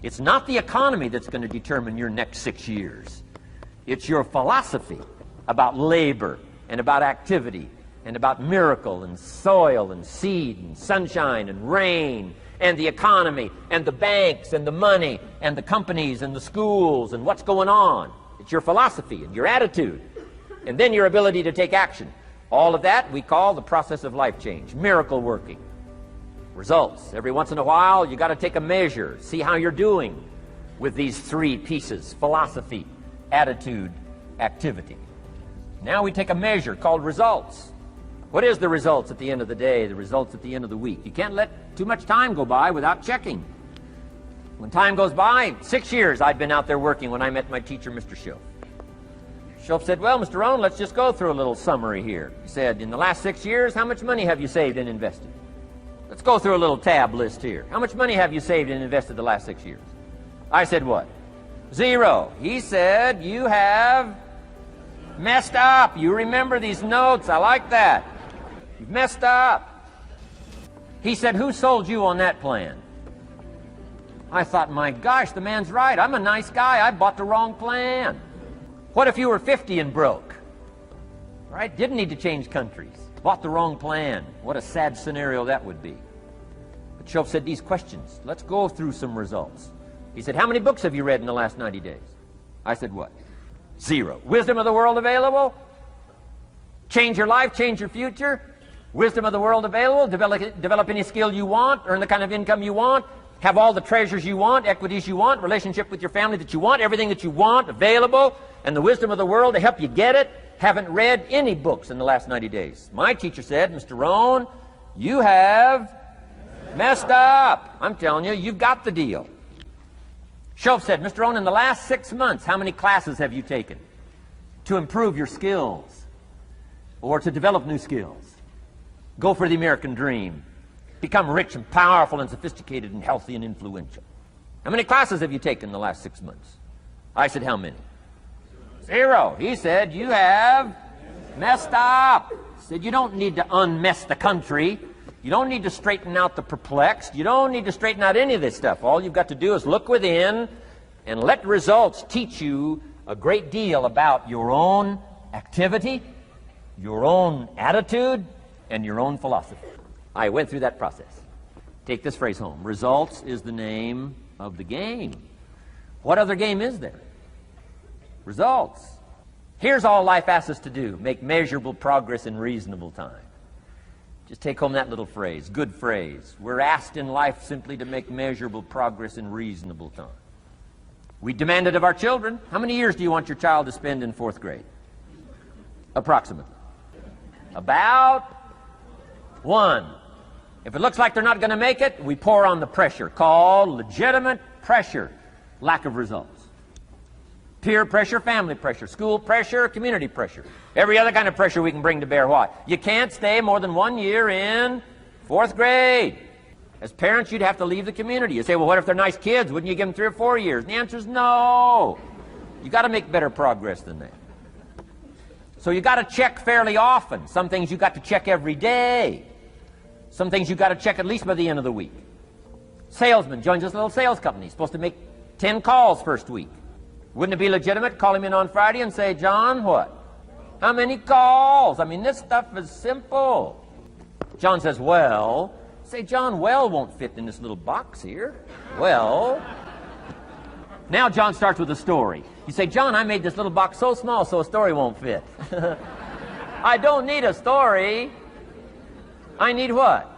It's not the economy that's going to determine your next 6 years. It's your philosophy about labor and about activity and about miracle and soil and seed and sunshine and rain and the economy and the banks and the money and the companies and the schools and what's going on. It's your philosophy and your attitude, and then your ability to take action. All of that we call the process of life change, miracle working. Results. Every once in a while, you got to take a measure, see how you're doing with these three pieces: philosophy, attitude, activity. Now we take a measure called results. What is the results at the end of the day, the results at the end of the week? You can't let too much time go by without checking. When time goes by, 6 years I'd been out there working when I met my teacher, Mr. Shoaf. Shoaf said, well, Mr. Rohn, let's just go through a little summary here. He said, in the last 6 years, how much money have you saved and invested? Let's go through a little tab list here. How much money have you saved and invested the last 6 years? I said, what? 0. He said, you have messed up. You remember these notes. I like that. You've messed up. He said, who sold you on that plan? I thought, my gosh, the man's right. I'm a nice guy. I bought the wrong plan. What if you were 50 and broke? Right? Didn't need to change countries. Bought the wrong plan. What a sad scenario that would be. But Shoaf said these questions. Let's go through some results. He said, how many books have you read in the last 90 days? I said, what? 0. Wisdom of the world available? Change your life, change your future? Wisdom of the world available? Develop any skill you want? Earn the kind of income you want? Have all the treasures you want, equities you want, relationship with your family that you want, everything that you want available, and the wisdom of the world to help you get it? Haven't read any books in the last 90 days. My teacher said, Mr. Rohn, you have messed up. I'm telling you, you've got the deal. Shoaf said, Mr. Rohn, in the last 6 months, how many classes have you taken to improve your skills or to develop new skills? Go for the American dream. Become rich and powerful and sophisticated and healthy and influential. How many classes have you taken in the last 6 months? I said, how many? 0. He said, you have messed up. He said, you don't need to unmess the country. You don't need to straighten out the perplexed. You don't need to straighten out any of this stuff. All you've got to do is look within and let results teach you a great deal about your own activity, your own attitude, and your own philosophy. I went through that process. Take this phrase home. Results is the name of the game. What other game is there? Results. Here's all life asks us to do: make measurable progress in reasonable time. Just take home that little phrase, good phrase. We're asked in life simply to make measurable progress in reasonable time. We demand it of our children. How many years do you want your child to spend in 4th grade? Approximately. About 1. If it looks like they're not going to make it, we pour on the pressure, called legitimate pressure, lack of results. Peer pressure, family pressure, school pressure, community pressure. Every other kind of pressure we can bring to bear. Why? You can't stay more than 1 year in 4th grade. As parents, you'd have to leave the community. You say, well, what if they're nice kids? Wouldn't you give them 3 or 4 years? And the answer is no. You got to make better progress than that. So you got to check fairly often. Some things you got to check every day. Some things you got to check at least by the end of the week. Salesman joins this little sales company. He's supposed to make 10 calls first week. Wouldn't it be legitimate to call him in on Friday and say, John, what? How many calls? I mean, this stuff is simple. John says, well. Say, John, well won't fit in this little box here. Well. Now John starts with a story. You say, John, I made this little box so small so a story won't fit. I don't need a story. I need what?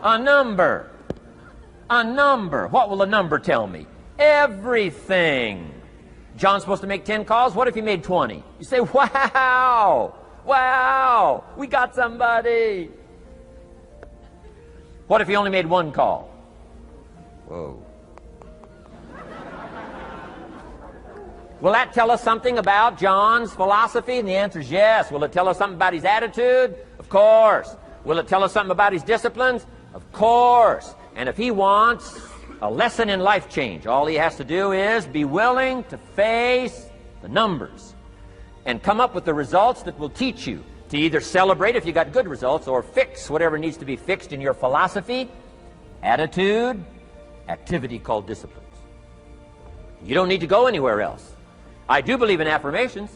A number. A number. What will a number tell me? Everything. John's supposed to make 10 calls. What if he made 20? You say, wow. Wow. We got somebody. What if he only made 1 call? Whoa. Will that tell us something about John's philosophy? And the answer is yes. Will it tell us something about his attitude? Of course. Will it tell us something about his disciplines? Of course. And if he wants a lesson in life change, all he has to do is be willing to face the numbers and come up with the results that will teach you to either celebrate if you got good results or fix whatever needs to be fixed in your philosophy, attitude, activity called disciplines. You don't need to go anywhere else. I do believe in affirmations.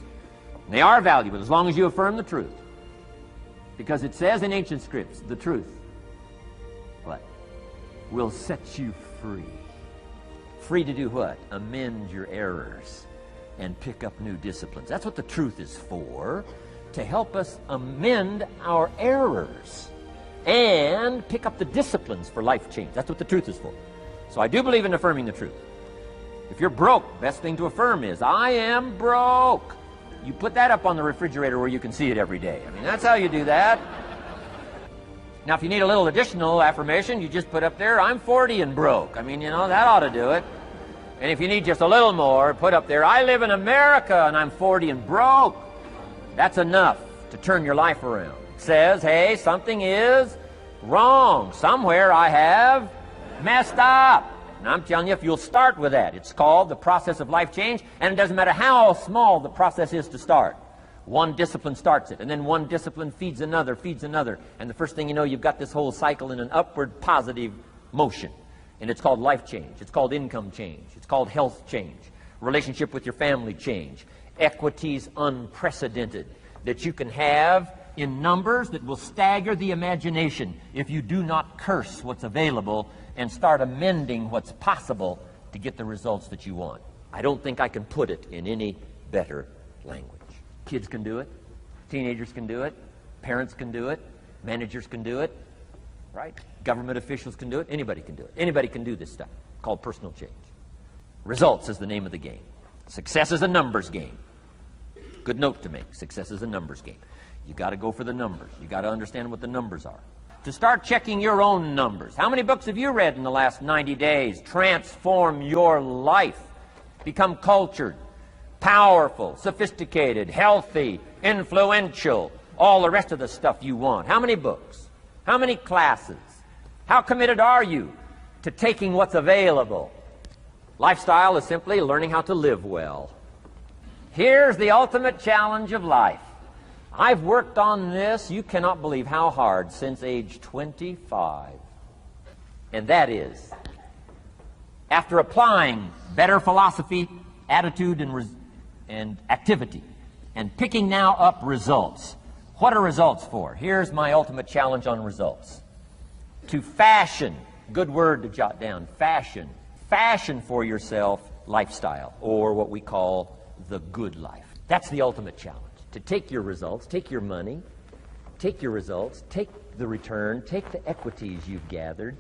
They are valuable as long as you affirm the truth. Because it says in ancient scripts, the truth, what? Will set you free. Free to do what? Amend your errors and pick up new disciplines. That's what the truth is for, to help us amend our errors and pick up the disciplines for life change. That's what the truth is for. So I do believe in affirming the truth. If you're broke, best thing to affirm is, I am broke. You put that up on the refrigerator where you can see it every day. I mean, that's how you do that. Now, if you need a little additional affirmation, you just put up there, I'm 40 and broke. I mean, you know, that ought to do it. And if you need just a little more, put up there, I live in America and I'm 40 and broke. That's enough to turn your life around. It says, hey, something is wrong. Somewhere I have messed up. And I'm telling you, if you'll start with that, it's called the process of life change, and it doesn't matter how small the process is to start. One discipline starts it, and then one discipline feeds another, and the first thing you know, you've got this whole cycle in an upward positive motion. And it's called life change. It's called income change. It's called health change. Relationship with your family change. Equities unprecedented that you can have in numbers that will stagger the imagination if you do not curse what's available and start amending what's possible to get the results that you want. I don't think I can put it in any better language. Kids can do it. Teenagers can do it. Parents can do it. Managers can do it. Right? Government officials can do it. Anybody can do it. Anybody can do this stuff called personal change. Results is the name of the game. Success is a numbers game. Good note to make. Success is a numbers game. You got to go for the numbers. You got to understand what the numbers are. To start checking your own numbers. How many books have you read in the last 90 days? Transform your life. Become cultured, powerful, sophisticated, healthy, influential, all the rest of the stuff you want. How many books? How many classes? How committed are you to taking what's available? Lifestyle is simply learning how to live well. Here's the ultimate challenge of life. I've worked on this, you cannot believe how hard, since age 25. And that is, after applying better philosophy, attitude, and activity, and picking now up results. What are results for? Here's my ultimate challenge on results. To fashion, good word to jot down, fashion. Fashion for yourself lifestyle, or what we call the good life. That's the ultimate challenge. To take your results, take your money, take your results, take the return, take the equities you've gathered,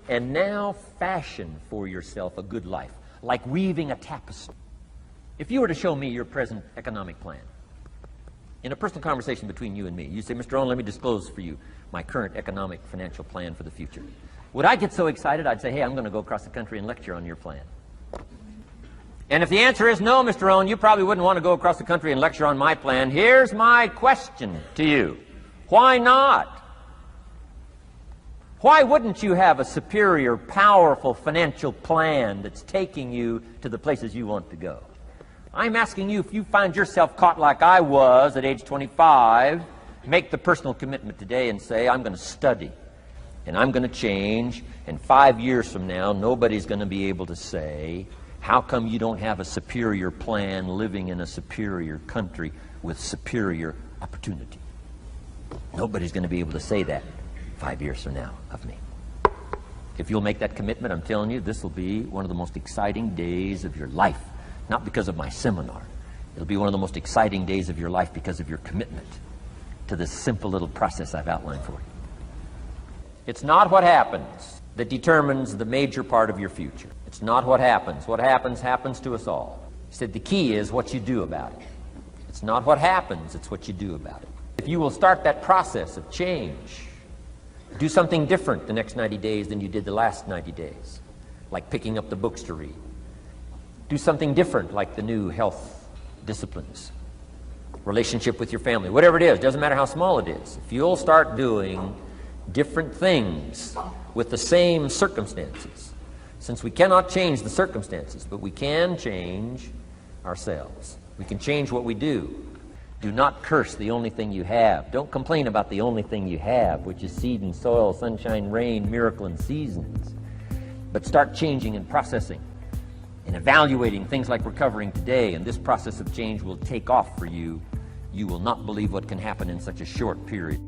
and now fashion for yourself a good life, like weaving a tapestry. If you were to show me your present economic plan, in a personal conversation between you and me, you say, Mr. Rohn, let me disclose for you my current economic financial plan for the future. Would I get so excited I'd say, hey, I'm going to go across the country and lecture on your plan? And if the answer is no, Mr. Rohn, you probably wouldn't want to go across the country and lecture on my plan. Here's my question to you. Why not? Why wouldn't you have a superior, powerful financial plan that's taking you to the places you want to go? I'm asking you, if you find yourself caught like I was at age 25, make the personal commitment today and say, I'm going to study and I'm going to change, and 5 years from now, nobody's going to be able to say, how come you don't have a superior plan living in a superior country with superior opportunity? Nobody's going to be able to say that 5 years from now of me. If you'll make that commitment, I'm telling you, this will be one of the most exciting days of your life. Not because of my seminar. It'll be one of the most exciting days of your life because of your commitment to this simple little process I've outlined for you. It's not what happens that determines the major part of your future. It's not what happens. What happens, happens to us all. He said the key is what you do about it. It's not what happens, it's what you do about it. If you will start that process of change, do something different the next 90 days than you did the last 90 days, like picking up the books to read. Do something different like the new health disciplines, relationship with your family, whatever it is, doesn't matter how small it is. If you'll start doing different things with the same circumstances, since we cannot change the circumstances, but we can change ourselves. We can change what we do. Do not curse the only thing you have. Don't complain about the only thing you have, which is seed and soil, sunshine, rain, miracle, and seasons. But start changing and processing and evaluating things like recovering today, and this process of change will take off for you, you will not believe what can happen in such a short period.